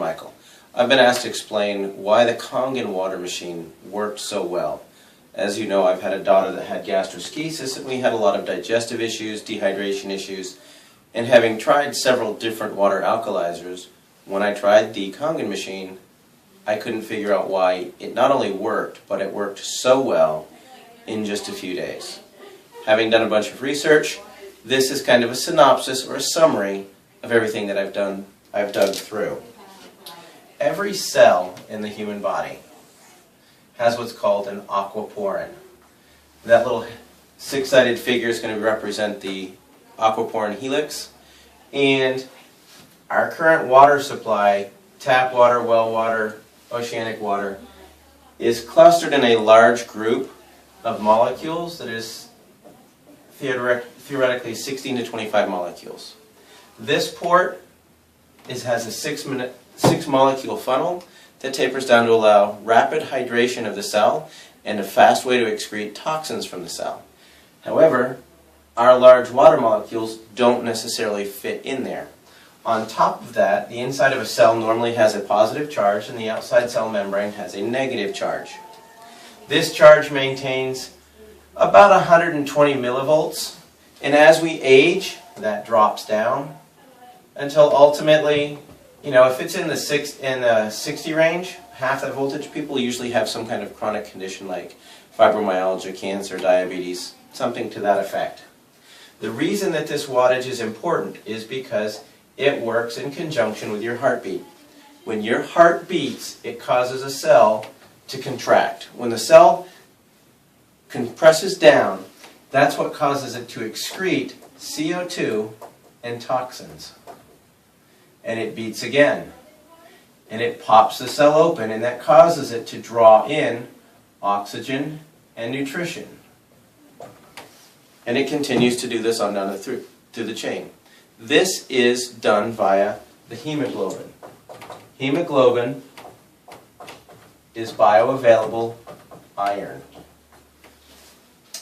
Michael. I've been asked to explain why the Kangen water machine worked so well. As you know, I've had a daughter that had gastroschisis, and we had a lot of digestive issues, dehydration issues, and having tried several different water alkalizers, when I tried the Kangen machine, I couldn't figure out why it not only worked, but it worked so well in just a few days. Having done a bunch of research, this is kind of a synopsis or a summary of everything that I've dug through. Every cell in the human body has what's called an aquaporin. That little six-sided figure is going to represent the aquaporin helix, and our current water supply, tap water, well water, oceanic water, is clustered in a large group of molecules that is theoretically 16 to 25 molecules. This port has a six molecule funnel that tapers down to allow rapid hydration of the cell and a fast way to excrete toxins from the cell. However, our large water molecules don't necessarily fit in there. On top of that, the inside of a cell normally has a positive charge and the outside cell membrane has a negative charge. This charge maintains about 120 millivolts, and as we age, that drops down until ultimately, if it's in the 60 range, half that voltage, people usually have some kind of chronic condition like fibromyalgia, cancer, diabetes, something to that effect. The reason that this wattage is important is because it works in conjunction with your heartbeat. When your heart beats, it causes a cell to contract. When the cell compresses down, that's what causes it to excrete CO2 and toxins. And it beats again. And it pops the cell open, and that causes it to draw in oxygen and nutrition. And it continues to do this on down through the chain. This is done via the hemoglobin. Hemoglobin is bioavailable iron.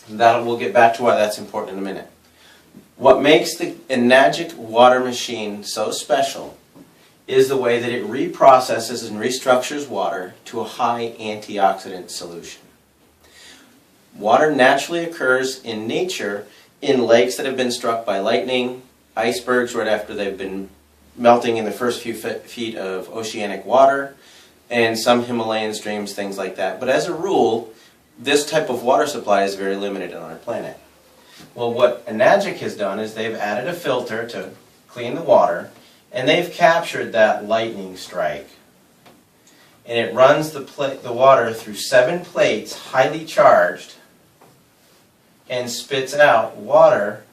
We'll get back to why that's important in a minute. What makes the Enagic water machine so special is the way that it reprocesses and restructures water to a high antioxidant solution. Water naturally occurs in nature in lakes that have been struck by lightning, icebergs right after they've been melting in the first few feet of oceanic water, and some Himalayan streams, things like that. But as a rule, this type of water supply is very limited on our planet. Well, what Enagic has done is they've added a filter to clean the water, and they've captured that lightning strike. And it runs the water through 7 plates, highly charged, and spits out water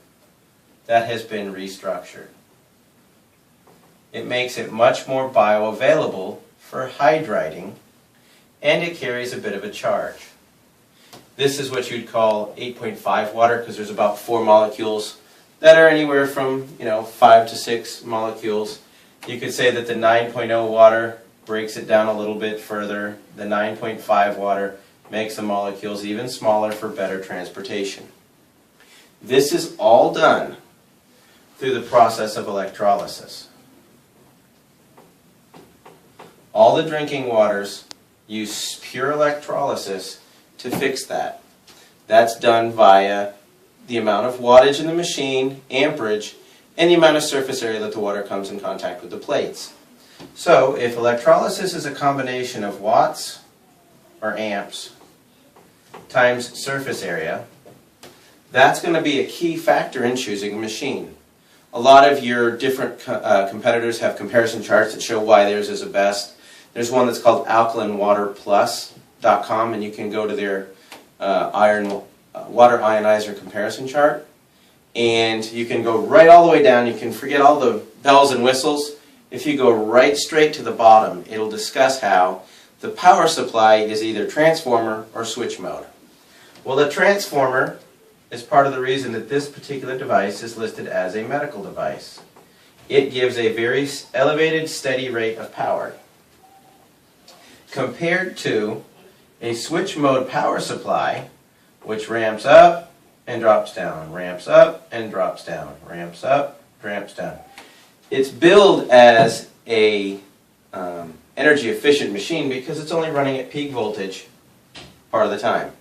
that has been restructured. It makes it much more bioavailable for hydrating, and it carries a bit of a charge. This is what you'd call 8.5 water, because there's about 4 molecules that are anywhere from 5 to 6 molecules. You could say that the 9.0 water breaks it down a little bit further. The 9.5 water makes the molecules even smaller for better transportation. This is all done through the process of electrolysis. All the drinking waters use pure electrolysis to fix that. That's done via the amount of wattage in the machine, amperage, and the amount of surface area that the water comes in contact with the plates. So if electrolysis is a combination of watts or amps times surface area, that's going to be a key factor in choosing a machine. A lot of your different competitors have comparison charts that show why theirs is the best. There's one that's called alkalinwaterplus.com, and you can go to their water ionizer comparison chart, and you can go right all the way down. You can forget all the bells and whistles. If you go right straight to the bottom, it'll discuss how the power supply is either transformer or switch mode. Well, the transformer is part of the reason that this particular device is listed as a medical device. It gives a very elevated, steady rate of power, compared to a switch mode power supply, which ramps up and drops down, ramps up and drops down, ramps up, ramps down. It's billed as a energy efficient machine because it's only running at peak voltage part of the time.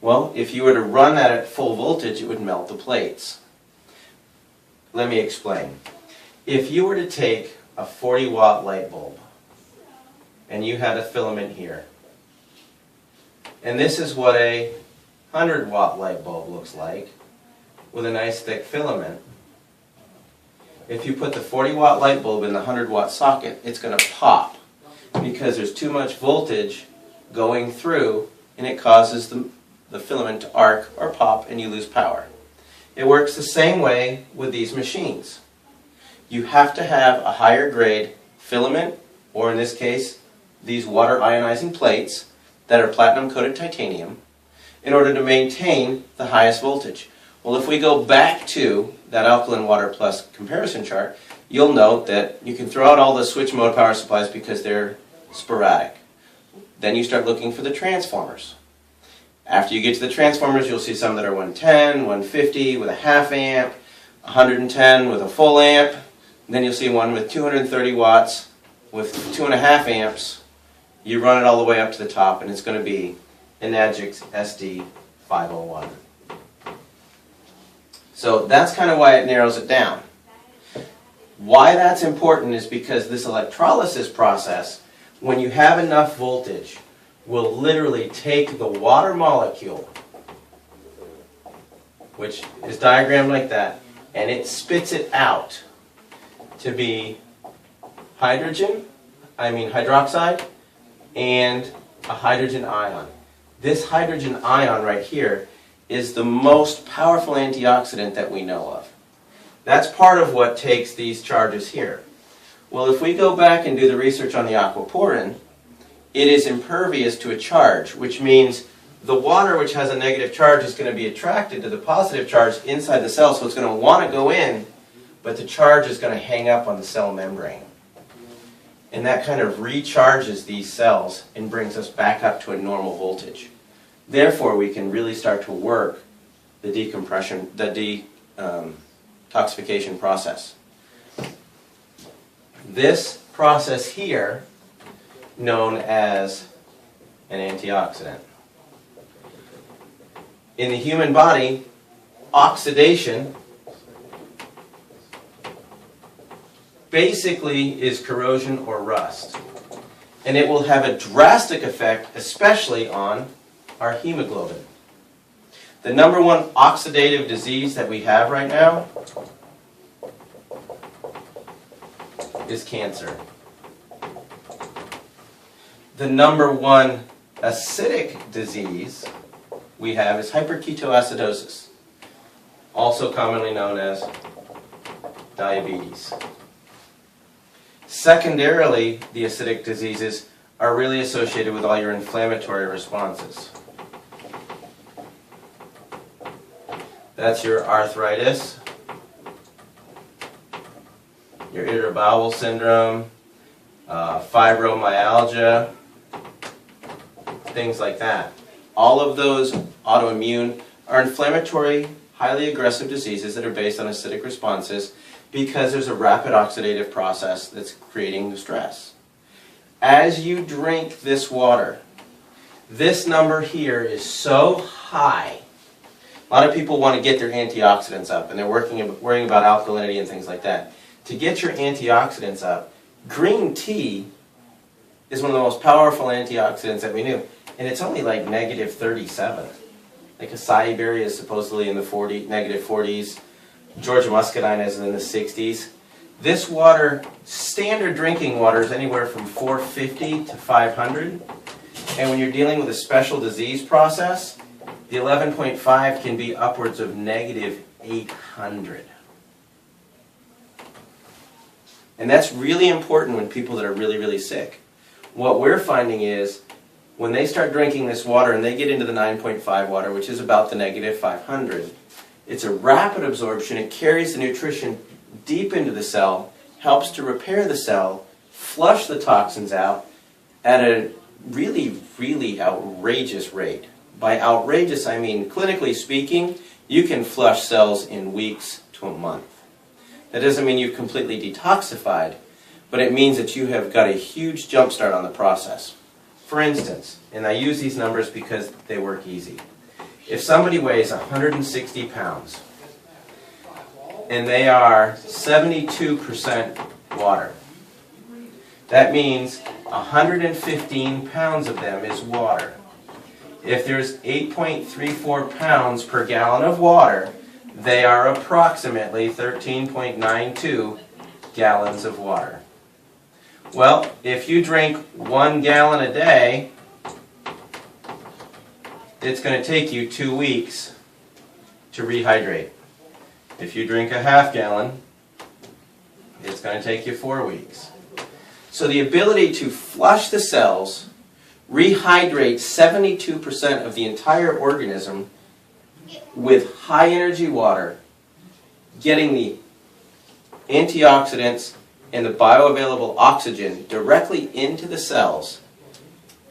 Well, if you were to run that at full voltage, it would melt the plates. Let me explain. If you were to take a 40-watt light bulb and you had a filament here, and this is what a 100-watt light bulb looks like with a nice thick filament. If you put the 40-watt light bulb in the 100-watt socket, it's going to pop because there's too much voltage going through and it causes the filament to arc or pop and you lose power. It works the same way with these machines. You have to have a higher grade filament, or in this case, these water ionizing plates that are platinum coated titanium, in order to maintain the highest voltage. Well, if we go back to that alkaline water plus comparison chart, you'll note that you can throw out all the switch mode power supplies because they're sporadic. Then you start looking for the transformers. After you get to the transformers, you'll see some that are 110, 150 with a half amp, 110 with a full amp. Then you'll see one with 230 watts with 2.5 amps. You run it all the way up to the top and it's going to be an Enagix SD501. So that's kind of why it narrows it down. Why that's important is because this electrolysis process, when you have enough voltage, will literally take the water molecule, which is diagrammed like that, and it spits it out to be hydroxide and a hydrogen ion. This hydrogen ion right here is the most powerful antioxidant that we know of. That's part of what takes these charges here. Well, if we go back and do the research on the aquaporin, it is impervious to a charge, which means the water which has a negative charge is going to be attracted to the positive charge inside the cell, so it's going to want to go in, but the charge is going to hang up on the cell membrane. And that kind of recharges these cells and brings us back up to a normal voltage. Therefore, we can really start to work the detoxification process. This process here, known as an antioxidant. In the human body, oxidation basically is corrosion or rust. And it will have a drastic effect, especially on our hemoglobin. The number one oxidative disease that we have right now is cancer. The number one acidic disease we have is hyperketoacidosis, also commonly known as diabetes. Secondarily, the acidic diseases are really associated with all your inflammatory responses. That's your arthritis, your irritable bowel syndrome, fibromyalgia, things like that. All of those autoimmune are inflammatory, highly aggressive diseases that are based on acidic responses because there's a rapid oxidative process that's creating the stress. As you drink this water, this number here is so high. A lot of people want to get their antioxidants up, and they're worrying about alkalinity and things like that. To get your antioxidants up, green tea is one of the most powerful antioxidants that we knew. And it's only like negative 37. Like acai berry is supposedly in the negative 40s. Georgia muscadine is in the 60s. This water, standard drinking water, is anywhere from 450 to 500. And when you're dealing with a special disease process, the 11.5 can be upwards of negative 800. And that's really important when people that are really, really sick. What we're finding is when they start drinking this water and they get into the 9.5 water, which is about the negative 500, it's a rapid absorption. It carries the nutrition deep into the cell, helps to repair the cell, flush the toxins out at a really, really outrageous rate. By outrageous, I mean, clinically speaking, you can flush cells in weeks to a month. That doesn't mean you've completely detoxified, but it means that you have got a huge jump start on the process. For instance, and I use these numbers because they work easy. If somebody weighs 160 pounds and they are 72% water, that means 115 pounds of them is water. If there's 8.34 pounds per gallon of water, they are approximately 13.92 gallons of water. Well, if you drink 1 gallon a day, it's going to take you 2 weeks to rehydrate. If you drink a half gallon, it's going to take you 4 weeks. So the ability to flush the cells, rehydrate 72% of the entire organism with high energy water, getting the antioxidants and the bioavailable oxygen directly into the cells,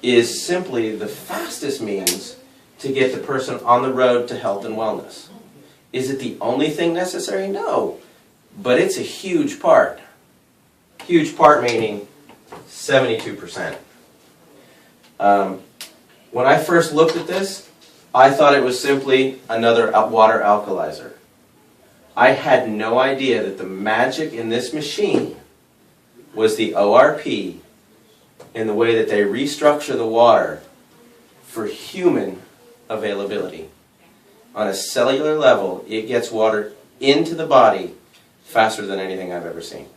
is simply the fastest means to get the person on the road to health and wellness. Is it the only thing necessary? No. But it's a huge part. Huge part meaning 72%. When I first looked at this, I thought it was simply another water alkalizer. I had no idea that the magic in this machine was the ORP in the way that they restructure the water for human availability. On a cellular level, it gets water into the body faster than anything I've ever seen.